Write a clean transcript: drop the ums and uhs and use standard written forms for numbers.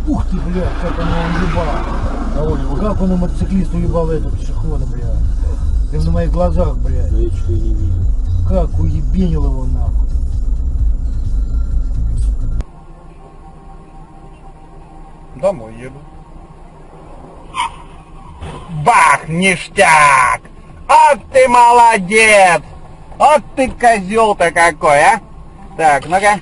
Ух ты, блядь, как он его уебал. Как он на мотоциклиста уебал этого пешехода, блядь. Прям на моих глазах, блядь. Да я что и не видел. Как уебенил его нахуй. Домой еду. Бах, ништяк! Вот ты молодец! Вот ты козел-то какой, а! Так, ну-ка.